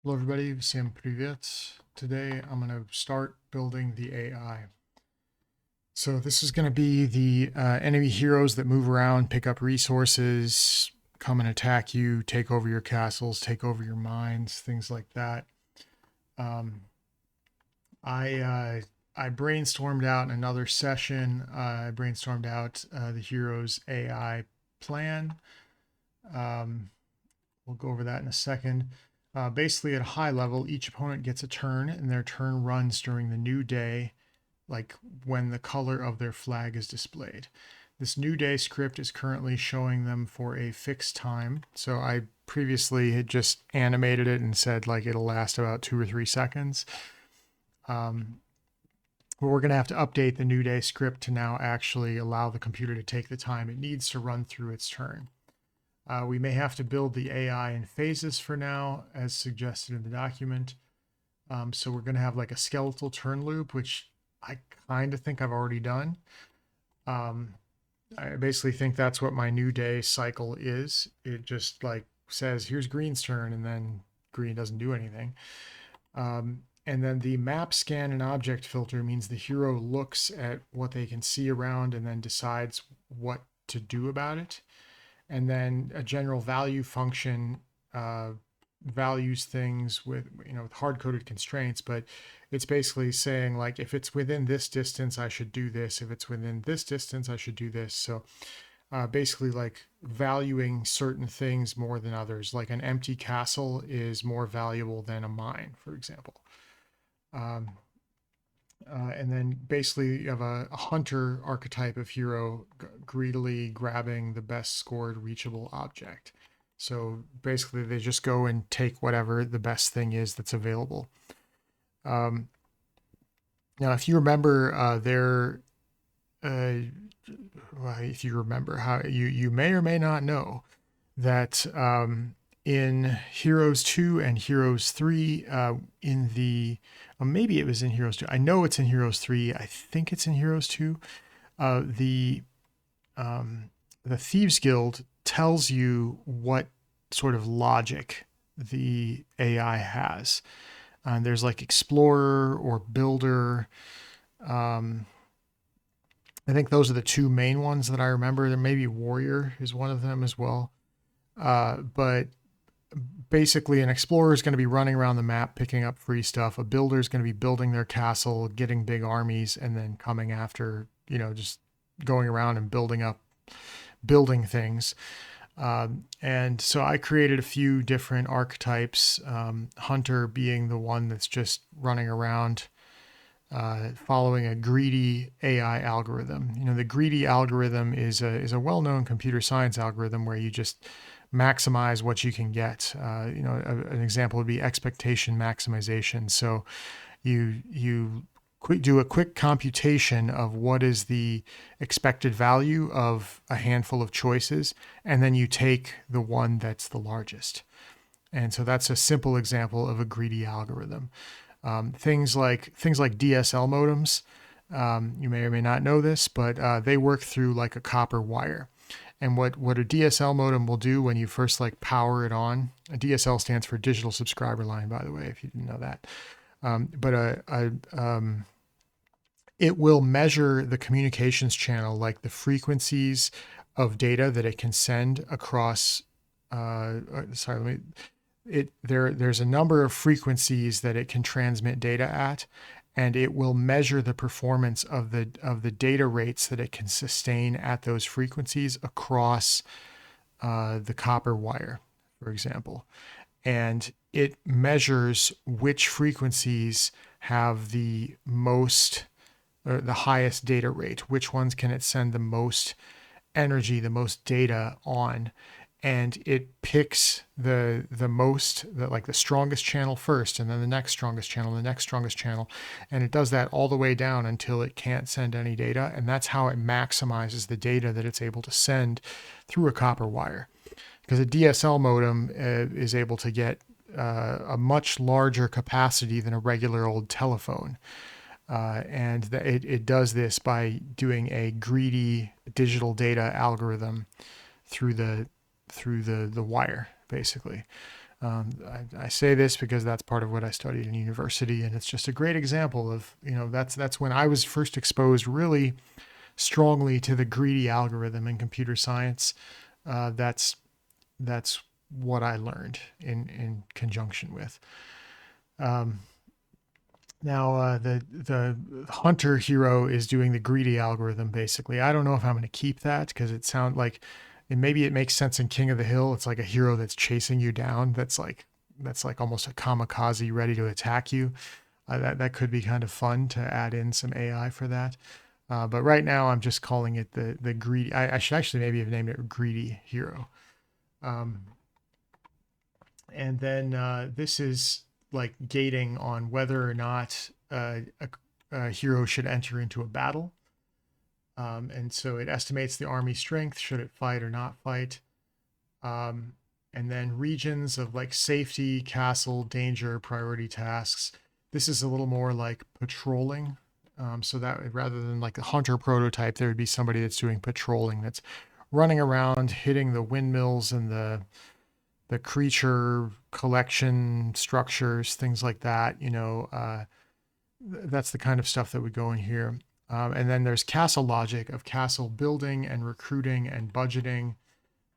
Hello everybody, всем привет. Today I'm going to start building the AI. So this is going to be the enemy heroes that move around, pick up resources, come and attack you, take over your castles, take over your mines, things like that. Um, I brainstormed out in another session. I brainstormed out the heroes AI plan. Um, We'll go over that in a second. Basically, at a high level, each opponent gets a turn, and their turn runs during the new day, like when the color of their flag is displayed. This new day script is currently showing them for a fixed time. So I previously had just animated it and said like it'll last about 2 or 3 seconds. Um, but we're going to have to update the new day script to now actually allow the computer to take the time it needs to run through its turn. We may have to build the AI in phases for now, as suggested in the document. So we're going to have like a skeletal turn loop, which I kind of think I've already done. Um, I basically think that's what my new day cycle is. It just like says, here's green's turn, and then green doesn't do anything. And then the map scan and object filter means the hero looks at what they can see around and then decides what to do about it. And then a general value function values things with with hard-coded constraints, but it's basically saying like if it's within this distance I should do this, if it's within this distance I should do this. So basically like valuing certain things more than others, like an empty castle is more valuable than a mine, for example. um, and then basically you have a hunter archetype of hero greedily grabbing the best scored reachable object. So basically they just go and take whatever the best thing is that's available. Um, Now, if you remember uh, if you remember how you may or may not know that in Heroes 2 and Heroes 3, in the maybe it was in Heroes 2. I know it's in Heroes 3. I think it's in Heroes 2. Uh, the um, the Thieves Guild tells you what sort of logic the AI has. There's like Explorer or Builder. Um, I think those are the two main ones that I remember. There may be Warrior is one of them as well. But basically an explorer is going to be running around the map picking up free stuff. A builder is going to be building their castle, getting big armies, and then coming after, just going around and building things. And so I created a few different archetypes, hunter being the one that's just running around following a greedy AI algorithm. The greedy algorithm is a well-known computer science algorithm where you just maximize what you can get. An example would be expectation maximization. So you do a quick computation of what is the expected value of a handful of choices, and then you take the one that's the largest. And so that's a simple example of a greedy algorithm. Things like DSL modems. You may or may not know this, but they work through like a copper wire. And what a DSL modem will do when you first like power it on, a DSL stands for digital subscriber line, by the way, if you didn't know that. But it will measure the communications channel, like the frequencies of data that it can send across. Sorry, let me there's a number of frequencies that it can transmit data at, and it will measure the performance of the data rates that it can sustain at those frequencies across the copper wire, for example. And it measures which frequencies have the most or the highest data rate, which ones can it send the most energy, the most data on, and it picks like the strongest channel first, and then the next strongest channel, the next strongest channel, and it does that all the way down until it can't send any data, and that's how it maximizes the data that it's able to send through a copper wire. Because a DSL modem is able to get a much larger capacity than a regular old telephone. And it does this by doing a greedy digital data algorithm through the wire, basically. I say this because that's part of what I studied in university, and it's just a great example of, that's when I was first exposed really strongly to the greedy algorithm in computer science. That's what I learned in conjunction with. Now, the hunter hero is doing the greedy algorithm basically. I don't know if I'm going to keep that because it sounds like, and maybe it makes sense in King of the Hill. It's like a hero that's chasing you down. That's like almost a kamikaze ready to attack you. That could be kind of fun to add in some AI for that. But right now I'm just calling it the greedy. I should actually maybe have named it greedy hero. And then this is like gating on whether or not a hero should enter into a battle. And so it estimates the army strength, should it fight or not fight. And then regions of like safety, castle, danger, priority tasks. This is a little more like patrolling. So that rather than like a hunter prototype, there would be somebody that's doing patrolling, that's running around, hitting the windmills and the creature collection structures, things like that. That's the kind of stuff that would go in here. And then there's castle logic of castle building and recruiting and budgeting.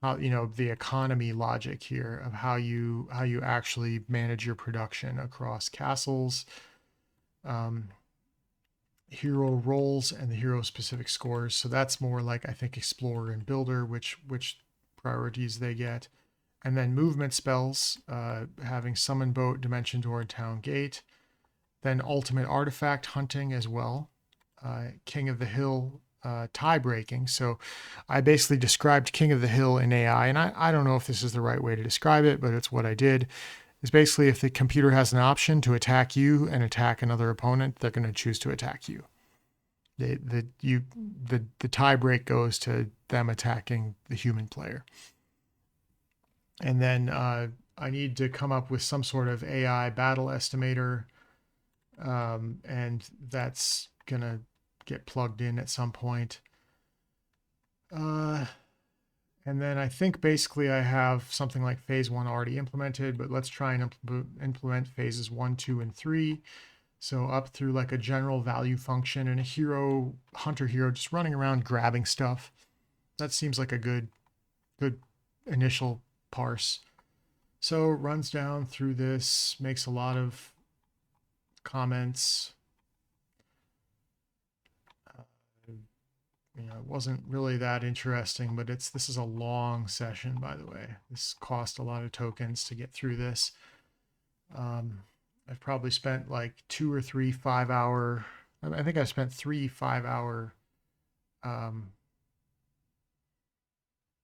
How, the economy logic here of how you actually manage your production across castles. Hero roles and the hero specific scores. So that's more like, I think, explorer and builder, which priorities they get. And then movement spells, having summon boat, dimension door, and town gate. Then ultimate artifact hunting as well. King of the Hill tie breaking. So I basically described King of the Hill in AI, and I don't know if this is the right way to describe it, but it's what I did. Is basically if the computer has an option to attack you and attack another opponent, they're going to choose to attack you. The tie break goes to them attacking the human player. And then I need to come up with some sort of AI battle estimator. And that's going to get plugged in at some point. And then I think basically I have something like phase 1 already implemented, but let's try and implement phases 1, 2, and 3. So up through like a general value function and a hunter hero just running around grabbing stuff. That seems like a good initial parse. So it runs down through this, makes a lot of comments. It wasn't really that interesting, but this is a long session, by the way. This cost a lot of tokens to get through this. I've probably spent like 2 or 3 5-hour, I think I spent 3 5-hour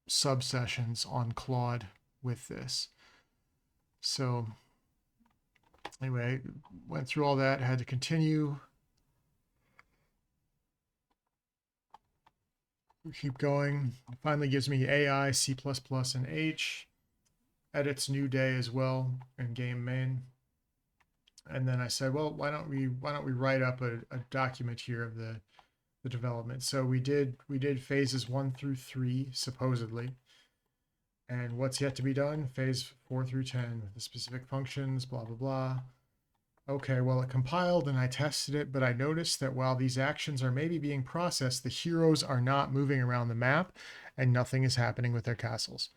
sub sessions on Claude with this. So anyway, went through all that, had to continue. Keep going. Finally gives me AI, C++, and H. Edits new day as well in game main. And then I said, well, why don't we write up a document here of the development. So we did phases 1 through 3 supposedly. And what's yet to be done? Phase 4 through 10 with the specific functions, blah, blah, blah. Okay, well, it compiled and I tested it, but I noticed that while these actions are maybe being processed, the heroes are not moving around the map and nothing is happening with their castles.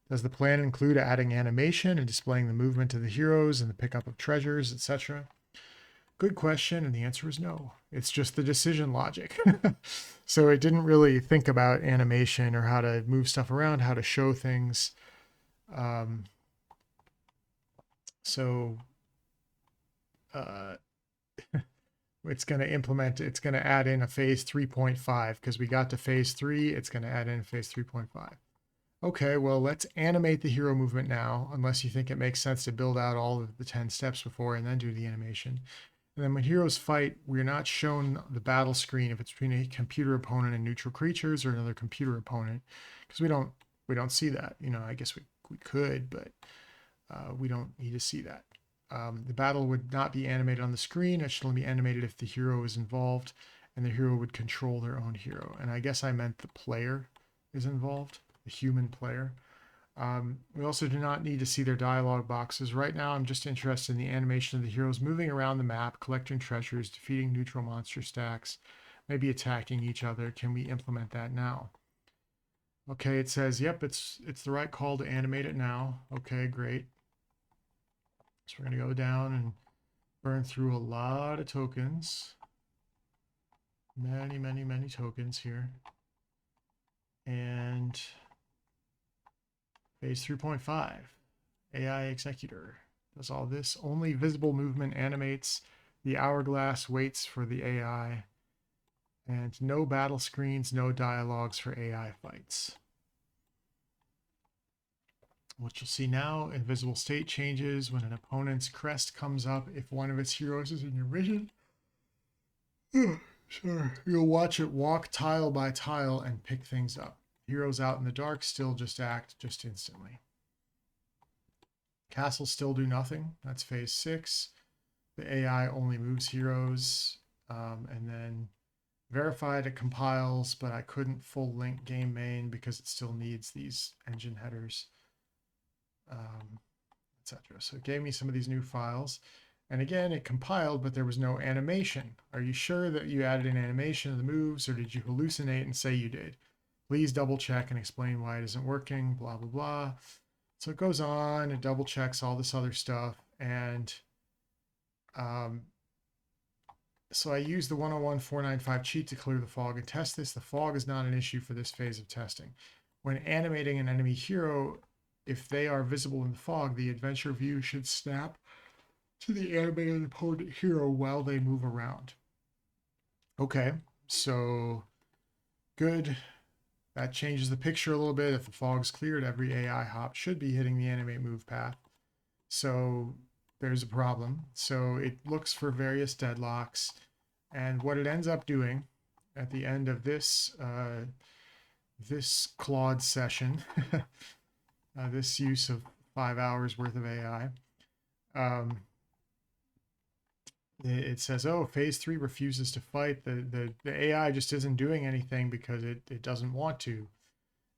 Does the plan include adding animation and displaying the movement of the heroes and the pickup of treasures, etc.? Good question, and the answer is no. It's just the decision logic. So it didn't really think about animation or how to move stuff around, how to show things. It's going to add in a phase 3.5 because we got to phase 3. It's going to add in phase 3.5. Okay, well, let's animate the hero movement now, unless you think it makes sense to build out all of the 10 steps before and then do the animation. And then when heroes fight, we're not shown the battle screen if it's between a computer opponent and neutral creatures or another computer opponent, because we don't see that. I guess we could, but we don't need to see that. The battle would not be animated on the screen. It should only be animated if the hero is involved, and the hero would control their own hero. And I guess I meant the player is involved, the human player. We also do not need to see their dialogue boxes. Right now, I'm just interested in the animation of the heroes moving around the map, collecting treasures, defeating neutral monster stacks, maybe attacking each other. Can we implement that now? Okay, it says, yep, it's the right call to animate it now. Okay, great. So we're going to go down and burn through a lot of tokens. Many, many, many tokens here. And phase 3.5, AI Executor does all this. Only visible movement animates. The hourglass waits for the AI. And no battle screens, no dialogues for AI fights. What you'll see now, invisible state changes when an opponent's crest comes up if one of its heroes is in your vision. Sure. You'll watch it walk tile by tile and pick things up. Heroes out in the dark still just act just instantly. Castles still do nothing. That's phase 6. The AI only moves heroes. And then verified it compiles, but I couldn't full link game main because it still needs these engine headers, etc. So it gave me some of these new files. And again, it compiled, but there was no animation. Are you sure that you added an animation of the moves, or did you hallucinate and say you did? Please double check and explain why it isn't working, blah, blah, blah. So it goes on and double checks all this other stuff. And so I used the 101.495 cheat to clear the fog and test this. The fog is not an issue for this phase of testing. When animating an enemy hero, if they are visible in the fog, the adventure view should snap to the animated opponent hero while they move around. Okay, so good. That changes the picture a little bit. If the fog's cleared, every AI hop should be hitting the animate move path. So there's a problem. So it looks for various deadlocks. And what it ends up doing at the end of this this Claude session, this use of 5 hours worth of AI, it says, oh, phase 3 refuses to fight. The AI just isn't doing anything because it doesn't want to.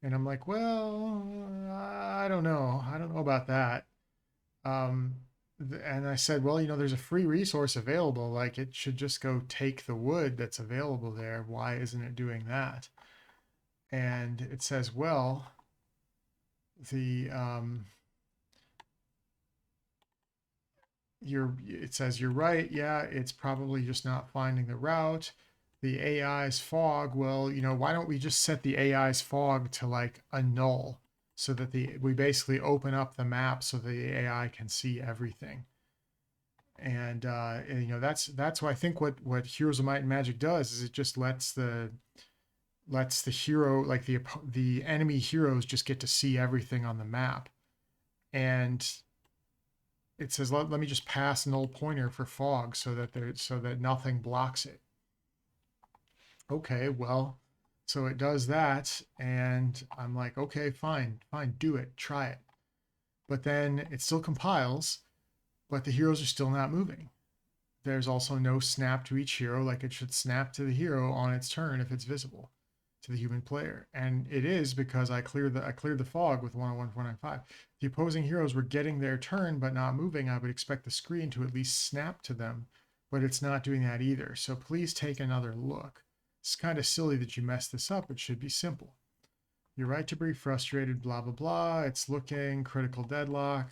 And I'm like, well, I don't know. I don't know about that. And I said, well, there's a free resource available. Like, it should just go take the wood that's available there. Why isn't it doing that? And it says, well, it says you're right. Yeah, it's probably just not finding the route. The AI's fog, well, why don't we just set the AI's fog to like a null so that we basically open up the map so the AI can see everything. And that's why I think what Heroes of Might and Magic does is it just lets the hero, like the enemy heroes, just get to see everything on the map. And it says, let me just pass null pointer for fog so that nothing blocks it. Okay, well, so it does that, and I'm like, okay, fine, do it, try it. But then it still compiles, but the heroes are still not moving. There's also no snap to each hero, like it should snap to the hero on its turn if it's visible to the human player. And it is because I cleared the fog with 101.495. The opposing heroes were getting their turn but not moving. I would expect the screen to at least snap to them, but it's not doing that either. So please take another look. It's kind of silly that you messed this up. It should be simple. You're right to be frustrated, blah, blah, blah. It's looking, critical deadlock.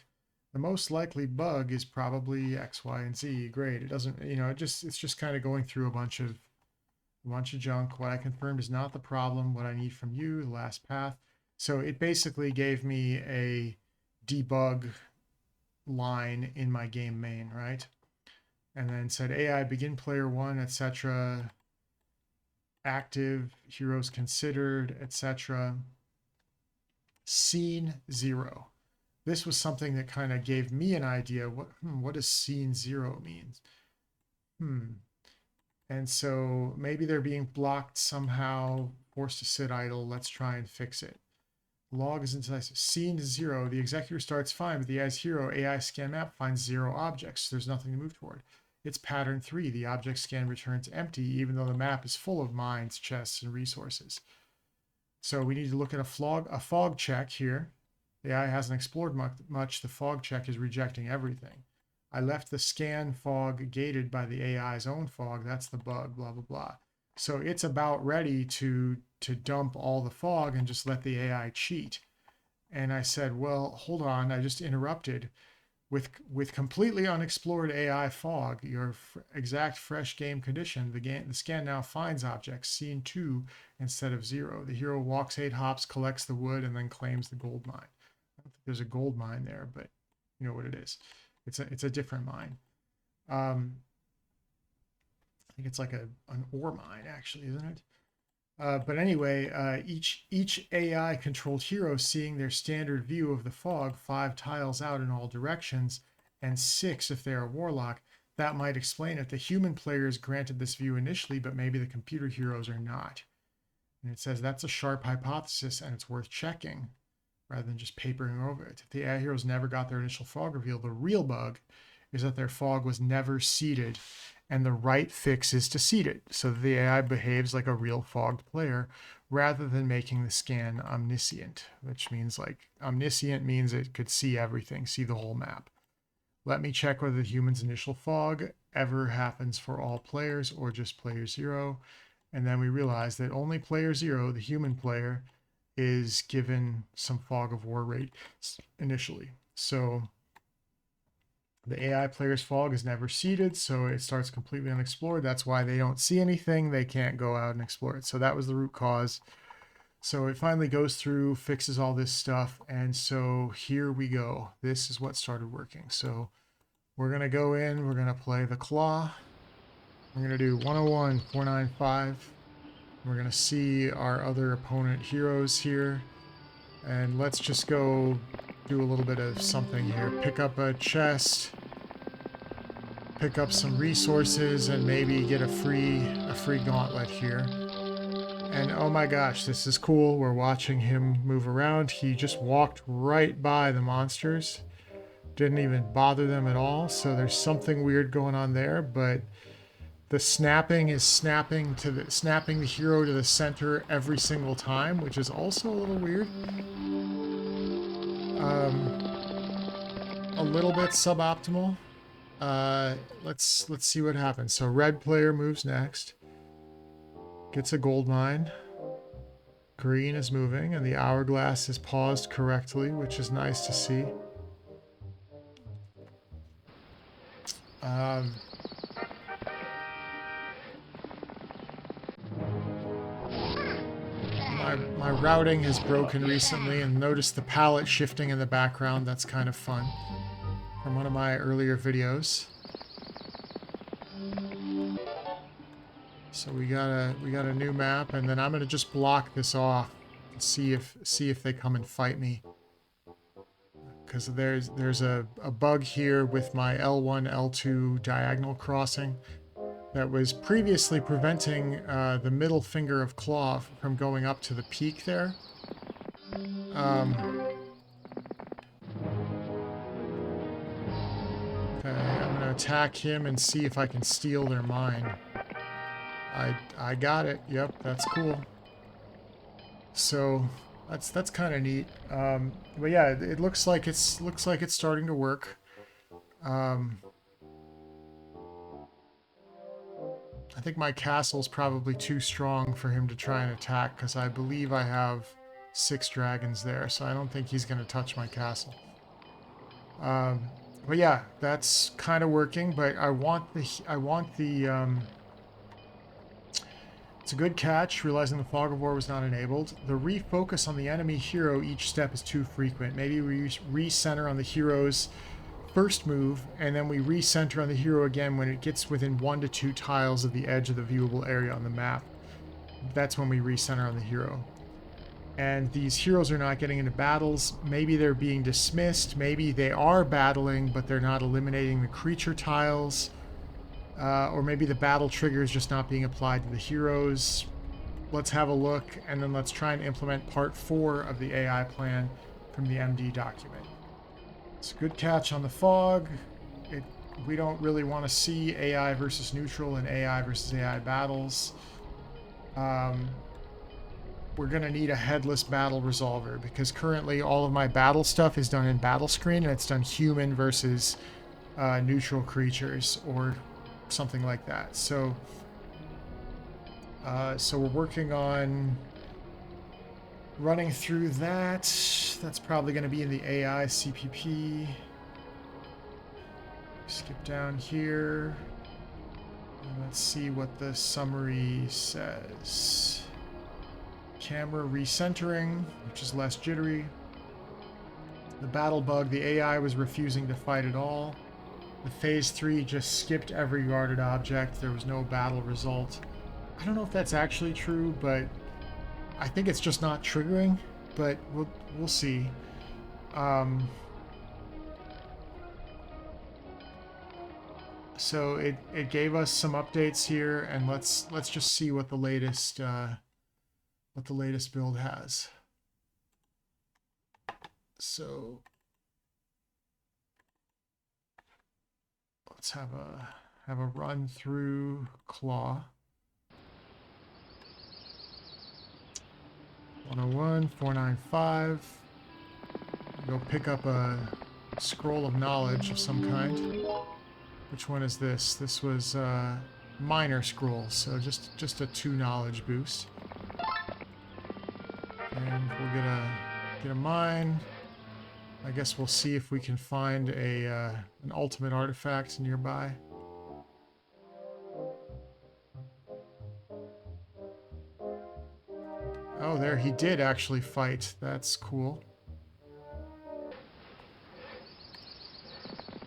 The most likely bug is probably X, Y, and Z. Great. It doesn't, it's just kind of going through a bunch of junk. What I confirmed is not the problem. What I need from you, the last path. So it basically gave me a debug line in my game main, right? And then said AI begin player 1, etc. Active, heroes considered, etc. Scene 0. This was something that kind of gave me an idea. What does scene 0 mean? And so maybe they're being blocked somehow, forced to sit idle. Let's try and fix it. Log is indecisive. Scene 0. The executor starts fine, but the AI's hero AI scan map finds 0 objects. There's nothing to move toward. It's pattern 3. The object scan returns empty, even though the map is full of mines, chests, and resources. So we need to look at a fog check here. The AI hasn't explored much. The fog check is rejecting everything. I left the scan fog gated by the AI's own fog. That's the bug, blah, blah, blah. So it's about ready to dump all the fog and just let the AI cheat. And I said, well, hold on. I just interrupted. With completely unexplored AI fog, your exact fresh game condition, the scan now finds objects seen 2 instead of 0. The hero walks 8 hops, collects the wood, and then claims the gold mine. I don't think there's a gold mine there, but you know what it is. It's a different mine. I think it's like an ore mine, actually, isn't it? But anyway, each AI controlled hero seeing their standard view of the fog 5 tiles out in all directions and 6 if they're a warlock. That might explain it. The human player is granted this view initially, but maybe the computer heroes are not. And it says that's a sharp hypothesis and it's worth checking rather than just papering over it. If the AI heroes never got their initial fog reveal, the real bug is that their fog was never seeded, and the right fix is to seed it so that the AI behaves like a real fogged player rather than making the scan omniscient, which means like omniscient means it could see everything, see the whole map. Let me check whether the human's initial fog ever happens for all players or just player 0. And then we realize that only player 0, the human player, is given some fog of war rate initially. So the AI player's fog is never seeded, so it starts completely unexplored. That's why they don't see anything. They can't go out and explore it. So that was the root cause. So it finally goes through, fixes all this stuff. And so here we go. This is what started working. So we're going to go in. We're going to play the claw. We're going to do 101, 495. We're going to see our other opponent heroes here. And let's just go do a little bit of something here. Pick up a chest, pick up some resources, and maybe get a free gauntlet here. And oh my gosh, this is cool. We're watching him move around. He just walked right by the monsters. Didn't even bother them at all. So there's something weird going on there, but the snapping is snapping the hero to the center every single time, which is also a little weird. A little bit suboptimal. Let's see what happens. So red player moves next. Gets a gold mine. Green is moving, and the hourglass is paused correctly, which is nice to see. My routing has broken recently, and notice the palette shifting in the background. That's kind of fun. From one of my earlier videos. So we got a new map, and then I'm gonna just block this off and see if they come and fight me. Because there's a bug here with my L1, L2 diagonal crossing that was previously preventing the middle finger of claw from going up to the peak there. Okay, I'm gonna attack him and see if I can steal their mine. I got it. Yep, that's cool. So that's kind of neat. But yeah, it looks like it's starting to work. I think my castle's probably too strong for him to try and attack, because I believe I have 6 dragons there, so I don't think he's going to touch my castle. But yeah, that's kind of working, but I want the it's a good catch, realizing the fog of war was not enabled. The refocus on the enemy hero each step is too frequent. Maybe we recenter on the hero's first move, and then we recenter on the hero again when it gets within 1 to 2 tiles of the edge of the viewable area on the map. That's when we recenter on the hero. And these heroes are not getting into battles. Maybe they're being dismissed. Maybe they are battling, but they're not eliminating the creature tiles. Or maybe the battle trigger is just not being applied to the heroes. Let's have a look, and then let's try and implement part 4 of the AI plan from the MD document. It's a good catch on the fog. We don't really want to see AI versus neutral and AI versus AI battles. we're going to need a headless battle resolver, because currently all of my battle stuff is done in battle screen, and it's done human versus neutral creatures or something like that. So so we're working on running through that. That's probably going to be in the AI CPP. Skip down here. And let's see what the summary says. Camera recentering, which is less jittery. The battle bug, the AI was refusing to fight at all. The phase 3 just skipped every guarded object. There was no battle result. I don't know if that's actually true, but I think it's just not triggering, but we'll see. So it gave us some updates here, and let's just see what the latest build has. So let's have a run through Claw. 101, 495. Go pick up a scroll of knowledge of some kind. Which one is this? This was minor scroll, so just a 2 knowledge boost. And we'll get a mine. I guess we'll see if we can find an ultimate artifact nearby. Oh, there, he did actually fight. That's cool.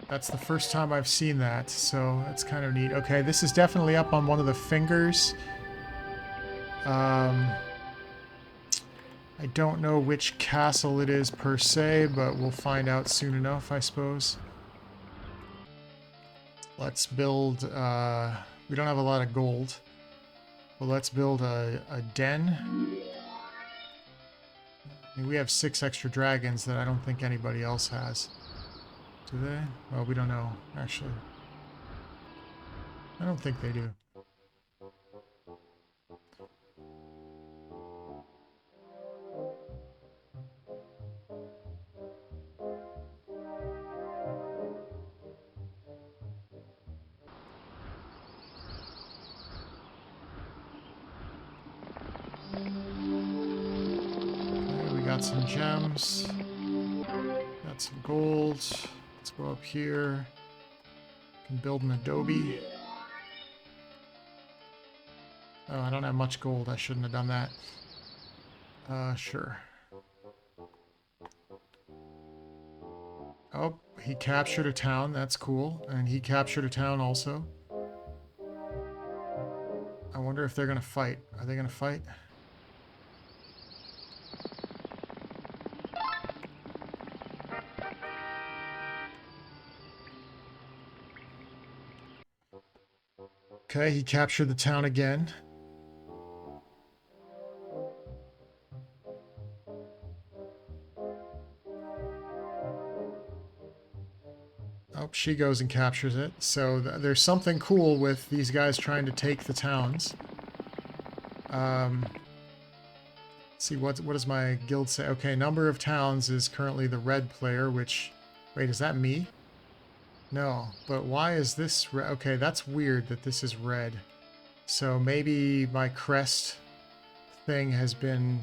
That's the first time I've seen that, so that's kind of neat. Okay, this is definitely up on one of the fingers. I don't know which castle it is per se, but we'll find out soon enough, I suppose. Let's build... we don't have a lot of gold. But let's build a den. I mean, we have 6 extra dragons that I don't think anybody else has. Do they? Well, we don't know, actually. I don't think they do. Okay, we got some gems. Got some gold. Let's go up here. Can build an adobe. Oh, I don't have much gold. I shouldn't have done that. Sure. Oh, he captured a town. That's cool. And he captured a town also. I wonder if they're going to fight. Are they going to fight? Okay, he captured the town again. Oh, she goes and captures it. So there's something cool with these guys trying to take the towns. Let's see, what does my guild say? Okay, number of towns is currently the red player, which... Wait, is that me? No, but why is this red? Okay, that's weird that this is red. So maybe my crest thing has been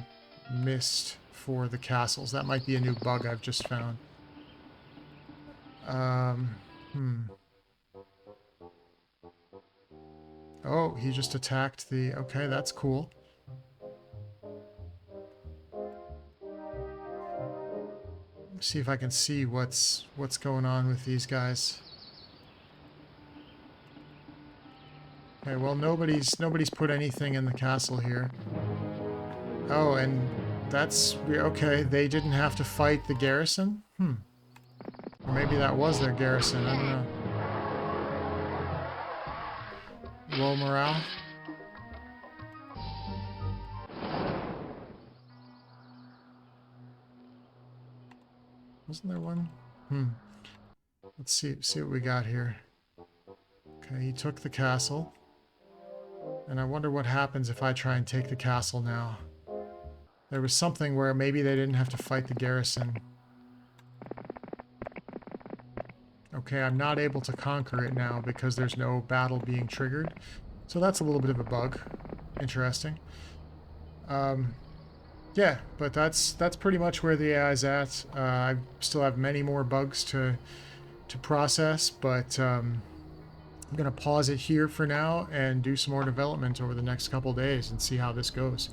missed for the castles. That might be a new bug I've just found. Oh, he just attacked the... Okay, that's cool. See if I can see what's going on with these guys. Okay, well nobody's put anything in the castle here. Oh, and that's okay. They didn't have to fight the garrison. Or maybe that was their garrison. I don't know. Low morale. Wasn't there one? Let's see what we got here. Okay, he took the castle. And I wonder what happens if I try and take the castle now. There was something where maybe they didn't have to fight the garrison. Okay, I'm not able to conquer it now because there's no battle being triggered. So that's a little bit of a bug. Interesting. Yeah, but that's pretty much where the AI is at. I still have many more bugs to process, but I'm going to pause it here for now and do some more development over the next couple days and see how this goes.